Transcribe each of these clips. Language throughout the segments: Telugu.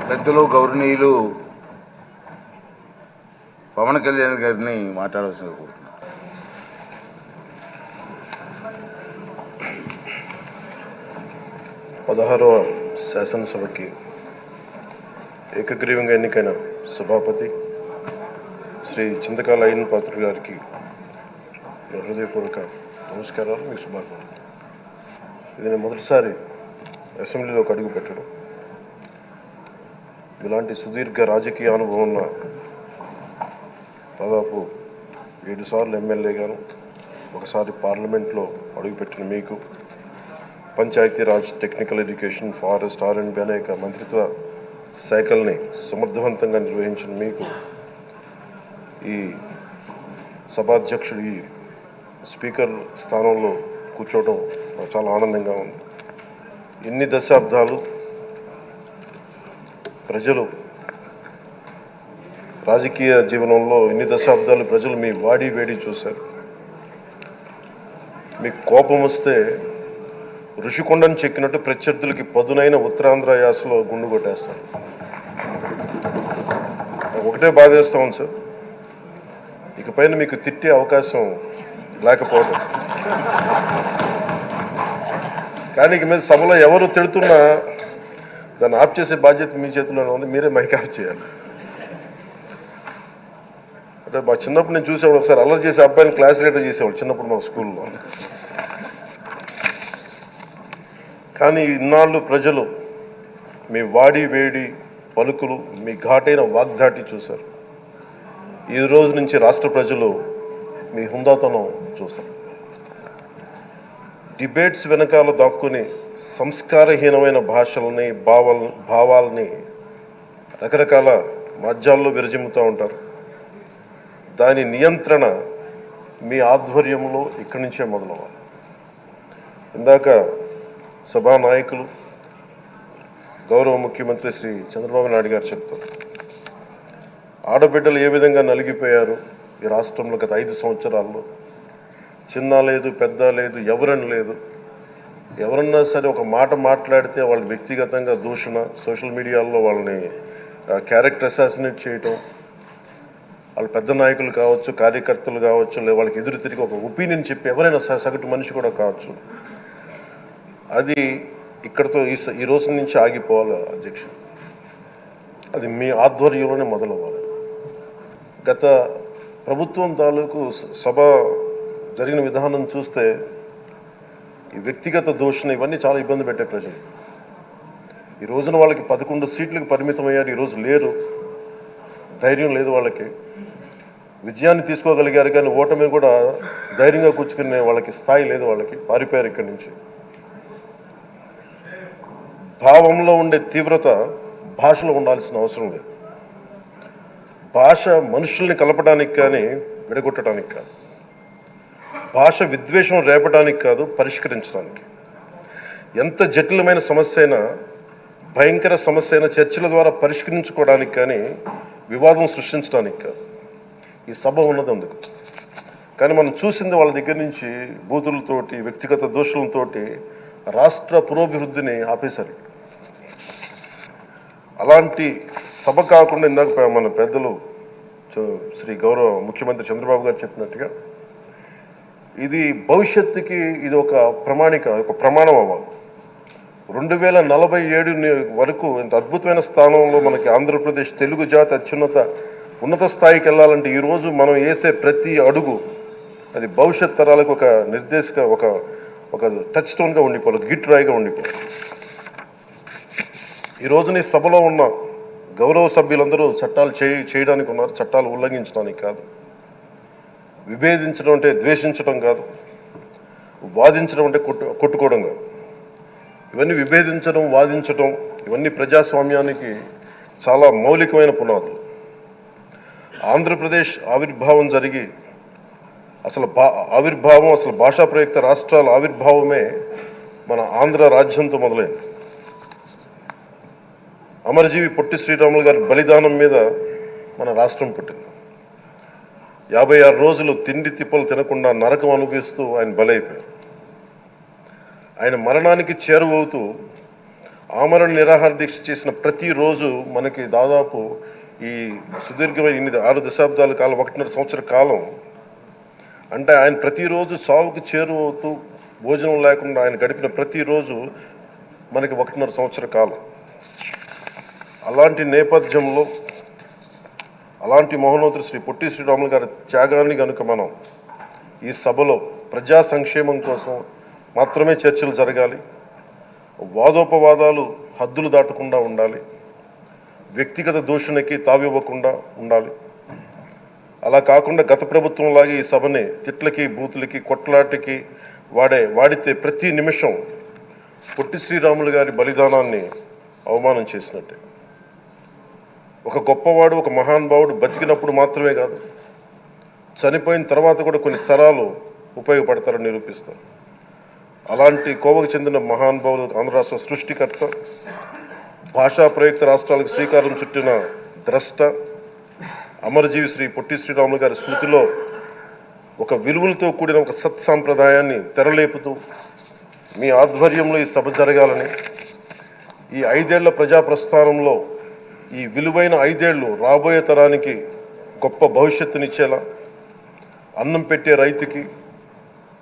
పెద్దలు గౌరవనీయులు పవన్ కళ్యాణ్ గారిని మాట్లాడవలసిన కోరుతున్నాను. పదహారవ శాసనసభకి ఏకగ్రీవంగా ఎన్నికైన సభాపతి శ్రీ చింతకాల అయ్యన్న పాత్రుడు గారికి హృదయపూర్వక నమస్కారాలు, మీకు శుభాకాంక్షలు. ఇది నేను మొదటిసారి అసెంబ్లీలోకి అడుగు పెట్టడం. ఇలాంటి సుదీర్ఘ రాజకీయ అనుభవం ఉన్న దాదాపు 7 సార్లు ఎమ్మెల్యేగాను, ఒకసారి పార్లమెంట్లో అడుగుపెట్టిన మీకు, Panchayati Raj, technical education, forest, R&B అనేక మంత్రిత్వ శాఖల్ని సమర్థవంతంగా నిర్వహించిన మీకు ఈ సభాధ్యక్షుడు, ఈ స్పీకర్ స్థానంలో కూర్చోవడం నాకు చాలా ఆనందంగా ఉంది. ఎన్ని దశాబ్దాలు ప్రజలు రాజకీయ జీవనంలో, ఎన్ని దశాబ్దాలు ప్రజలు మీ వాడి వేడి చూశారు. మీకు కోపం వస్తే ఋషికొండను చెక్కినట్టు ప్రత్యర్థులకి పదునైన ఉత్తరాంధ్ర యాసలో గుండు కొట్టేస్తారు. ఒకటే బాధేస్తా ఉంది సార్, ఇకపైన మీకు తిట్టే అవకాశం లేకపోవడం. కానీ ఇక మీద సభలో ఎవరు తిడుతున్నా దాన్ని ఆఫ్ చేసే బాధ్యత మీ చేతిలోనే ఉంది. మీరే మైక్ ఆఫ్ చేయాలి. అంటే మా చిన్నప్పుడు నేను చూసేవాడు, ఒకసారి అల్లరి చేసే అబ్బాయిని క్లాస్ లీడర్ చేసేవాడు చిన్నప్పుడు మా స్కూల్లో. కానీ ఇన్నాళ్ళు ప్రజలు మీ వాడి వేడి పలుకులు, మీ ఘాటైన వాగ్దాటి చూశారు. ఈ రోజు నుంచి రాష్ట్ర ప్రజలు మీ హుందాతనం చూస్తారు. డిబేట్స్ వెనకాల దాక్కుని సంస్కారహీనమైన భాషలని, భావాలని రకరకాల మాధ్యాల్లో విరజిమ్ముతూ ఉంటారు. దాని నియంత్రణ మీ ఆధ్వర్యంలో ఇక్కడి నుంచే మొదలవ్వాలి. ఇందాక సభానాయకులు గౌరవ ముఖ్యమంత్రి శ్రీ చంద్రబాబు నాయుడు గారు చెప్తారు, ఆడబిడ్డలు ఏ విధంగా నలిగిపోయారు ఈ రాష్ట్రంలో గత 5 సంవత్సరాల్లో. చిన్న లేదు, పెద్ద లేదు, ఎవరని లేదు. ఎవరన్నా సరే ఒక మాట మాట్లాడితే వాళ్ళు వ్యక్తిగతంగా దూషణ, సోషల్ మీడియాలో వాళ్ళని క్యారెక్టర్ అసాసినేట్ చేయటం, వాళ్ళు పెద్ద నాయకులు కావచ్చు, కార్యకర్తలు కావచ్చు, లేదా వాళ్ళకి ఎదురు తిరిగి ఒక ఒపీనియన్ చెప్పి ఎవరైనా సగటు మనిషి కూడా కావచ్చు, అది ఇక్కడితో ఈ రోజు నుంచి ఆగిపోవాలి అధ్యక్ష. అది మీ ఆధ్వర్యంలోనే మొదలవ్వాలి. గత ప్రభుత్వం తాలూకు సభ జరిగిన విధానం చూస్తే ఈ వ్యక్తిగత దూషణ ఇవన్నీ చాలా ఇబ్బంది పెట్టే ప్రజలు. ఈ రోజున వాళ్ళకి 11 సీట్లకు పరిమితమయ్యారు, ఈరోజు లేరు, ధైర్యం లేదు వాళ్ళకి. విజయాన్ని తీసుకోగలిగారు కానీ ఓటమిని కూడా ధైర్యంగా కూర్చుకునే వాళ్ళకి స్థాయి లేదు, వాళ్ళకి పారిపోయారు ఇక్కడి నుంచి. భావంలో ఉండే తీవ్రత భాషలో ఉండాల్సిన అవసరం లేదు. భాష మనుషుల్ని కలపడానికి కానీ విడగొట్టడానికి కాదు. భాష విద్వేషం రేపడానికి కాదు, పరిష్కరించడానికి. ఎంత జటిలమైన సమస్య అయినా, భయంకర సమస్య అయినా చర్చల ద్వారా పరిష్కరించుకోవడానికి కానీ వివాదం సృష్టించడానికి కాదు. ఈ సభ ఉన్నది అందుకు. కానీ మనం చూసింది వాళ్ళ దగ్గర నుంచి బూతులతోటి, వ్యక్తిగత దోషులతోటి రాష్ట్ర పురోభివృద్ధిని ఆపేశారు. అలాంటి సభ కాకుండా ఇందాక మన పెద్దలు శ్రీ గౌరవ ముఖ్యమంత్రి చంద్రబాబు గారు చెప్పినట్టుగా ఇది భవిష్యత్తుకి ఇది ఒక ప్రమాణం అవ్వాలి. 2047 వరకు ఇంత అద్భుతమైన స్థానంలో మనకి ఆంధ్రప్రదేశ్ తెలుగు జాతి ఉన్నత స్థాయికి వెళ్ళాలంటే ఈరోజు మనం వేసే ప్రతి అడుగు అది భవిష్యత్ తరాలకు ఒక నిర్దేశక, ఒక టచ్ స్టోన్గా ఉండిపోవాలి, గిట్ రాయిగా ఉండిపోవాలి. ఈ రోజున ఈ సభలో ఉన్న గౌరవ సభ్యులందరూ చట్టాలు చేయడానికి ఉన్నారు, చట్టాలు ఉల్లంఘించడానికి కాదు. విభేదించడం అంటే ద్వేషించడం కాదు, వాదించడం అంటే కొట్టుకోవడం కాదు. ఇవన్నీ విభేదించడం, వాదించడం ఇవన్నీ ప్రజాస్వామ్యానికి చాలా మౌలికమైన పునాదులు. ఆంధ్రప్రదేశ్ ఆవిర్భావం జరిగి అసలు భాషా ప్రయుక్త రాష్ట్రాల ఆవిర్భావమే మన ఆంధ్ర రాజ్యంతో మొదలైంది. అమరజీవి పొట్టి శ్రీరాములు గారి బలిదానం మీద మన రాష్ట్రం పుట్టింది. 56 రోజులు తిండి తిప్పలు తినకుండా నరకం అనుభవిస్తూ ఆయన బలైపోయారు. ఆయన మరణానికి చేరువవుతూ ఆమరణ నిరాహార దీక్ష చేసిన ప్రతిరోజు మనకి దాదాపు ఈ సుదీర్ఘమైన 6 దశాబ్దాల కాలం 1.5 సంవత్సర కాలం అంటే ఆయన ప్రతిరోజు చావుకు చేరువవుతూ భోజనం లేకుండా ఆయన గడిపిన ప్రతిరోజు మనకి 1.5 సంవత్సర కాలం. అలాంటి నేపథ్యంలో అలాంటి మహోన్నతుడు శ్రీ పొట్టి శ్రీరాములు గారి త్యాగాన్ని కనుక మనం ఈ సభలో ప్రజా సంక్షేమం కోసం మాత్రమే చర్చలు జరగాలి, వాదోపవాదాలు హద్దులు దాటకుండా ఉండాలి, వ్యక్తిగత దూషణకి తావివ్వకుండా ఉండాలి. అలా కాకుండా గత ప్రభుత్వంలాగే ఈ సభని తిట్లకి బూతులకి కొట్లాటికి వాడితే ప్రతి నిమిషం పొట్టి శ్రీరాములు గారి బలిదానాన్ని అవమానం చేసినట్టే. ఒక గొప్పవాడు ఒక మహానుభావుడు బతికినప్పుడు మాత్రమే కాదు, చనిపోయిన తర్వాత కూడా కొన్ని తరాలు ఉపయోగపడతారని నిరూపిస్తారు. అలాంటి కోవకు చెందిన మహానుభావులు ఆంధ్ర రాష్ట్ర సృష్టికర్త, భాషా ప్రయుక్త రాష్ట్రాలకు శ్రీకారం చుట్టిన ద్రష్ట, అమరజీవి శ్రీ పొట్టి శ్రీరాములు గారి స్మృతిలో ఒక విలువలతో కూడిన ఒక సత్సాంప్రదాయాన్ని తెరలేపుతూ మీ ఆధ్వర్యంలో ఈ సభ జరగాలని, ఈ 5 ఏళ్ల ప్రజాప్రస్థానంలో ఈ విలువైన 5 ఏళ్ళు రాబోయే తరానికి గొప్ప భవిష్యత్తునిచ్చేలా, అన్నం పెట్టే రైతుకి,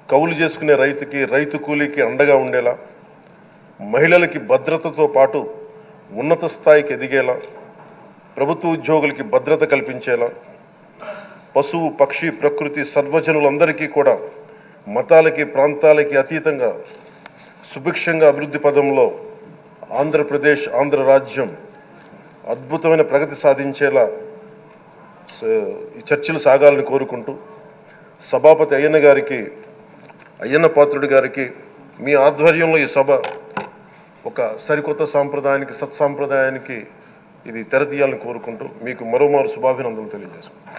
కౌలు చేసుకునే రైతుకి, రైతు కూలీకి అండగా ఉండేలా, మహిళలకి భద్రతతో పాటు ఉన్నత స్థాయికి ఎదిగేలా, ప్రభుత్వ ఉద్యోగులకి భద్రత కల్పించేలా, పశువు పక్షి ప్రకృతి సర్వజనులందరికీ కూడా మతాలకి ప్రాంతాలకి అతీతంగా సుభిక్షంగా అభివృద్ధి పదంలో ఆంధ్రప్రదేశ్ ఆంధ్ర రాజ్యం అద్భుతమైన ప్రగతి సాధించేలా ఈ చర్చలు సాగాలని కోరుకుంటూ, సభాపతి అయ్యన్న పాత్రుడి గారికి మీ ఆధ్వర్యంలో ఈ సభ ఒక సరికొత్త సాంప్రదాయానికి సత్సాంప్రదాయానికి ఇది తెరతీయాలని కోరుకుంటూ మీకు మరోమారు శుభాభినందనలు తెలియజేసుకుంటాను.